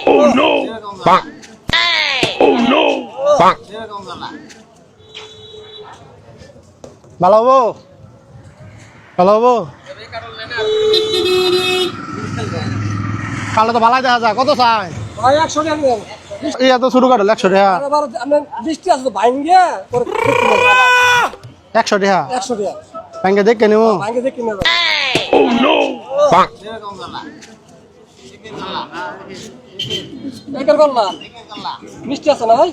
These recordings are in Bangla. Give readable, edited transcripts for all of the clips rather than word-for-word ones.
Oh no! Bonk. Oh no! Bonk. ভালো হবো ভালো হবো কালো তো ভালো দেখা যায় কত চাই ভাই 100 টাকা নেন এই এত শুরু করে 100 টাকা আবার আপনি বৃষ্টি আছে তো ভাঙ্গিয়া পরে 100 টাকা 100 টাকা ব্যাংকে দেখে নেবো ভাঙ্গে দেখি না Oh no! Bonk. একার কোন না মিষ্টি আছে না ভাই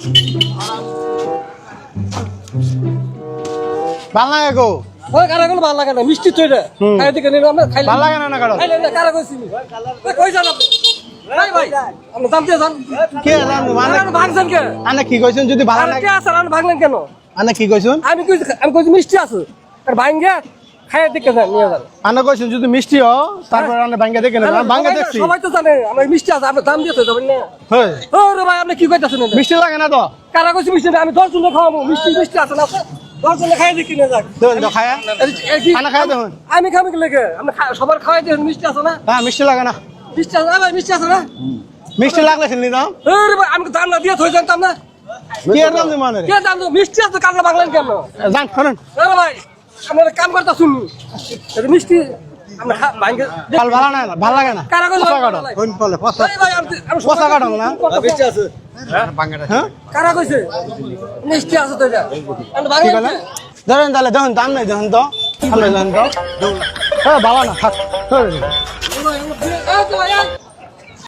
ভালো লাগে গো ওই কারা কোন ভালো লাগে না মিষ্টি তো এটা খাই দেখে নিলাম আমরা খাইলাম ভালো লাগে না কারণ খাইলেন না কারা কইছি কই যান আপনি ভাই ভাই আপনি জানতে যান কে জানো মানে আপনি ভাঙছেন কে আনে কি কইছেন যদি ভালো আর লাগে কে আছে আপনি ভাঙলেন কেন আনে কি কইছেন আমি কইছি মিষ্টি আছে আর ভাঙ্গে খাই দেখে যান নিয়ে যান আনে কইছেন যদি মিষ্টি হ তারপর আনে ব্যাংকে দেখে নেবো ব্যাংকে দেখছি সবাই তো জানে আমার মিষ্টি আছে আপনি দাম দিয়ে তো যাবেন না হই ও রে ভাই আপনি কি কইতাছেন এটা মিষ্টি লাগে না তো কারা কইছি মিষ্টি না? আমি 10 জন খাওয়াবো মিষ্টি মিষ্টি আছে না 10 জন খাই দেখি না যাক দেখুন তো খায়া আনে খায়া দেখুন আমি খাবো কি লেগে আপনি সবার খাওয়াই দেন মিষ্টি আছে না হ্যাঁ মিষ্টি লাগে না মিষ্টি আছে না ভাই মিষ্টি আছে না মিষ্টি লাগলে চিনি দাম আরে ভাই আমি দাম না দিয়ে থই জানতাম না কি এর দাম মানে কে দাম তো মিষ্টি আছে কান্না বাংলান কেন জান শুনুন আরে ভাই আমরা কাম করতে শুনি এটা মিষ্টি আমরা ভাঙ্গে কাল ভালো না ভালো লাগে না কারা কইছে পচা কাটল কোন বলে পচা ভাই আমি পচা কাটল না মিষ্টি আছে হ্যাঁ কারা কইছে মিষ্টি আছে তো এটা আমি কি ভাঙ্গে বলে ধরেন তাহলে দেখুন দাম নাই দেখুন তো সামনে দেখুন তো হ্যাঁ ভালো না থাক ভাই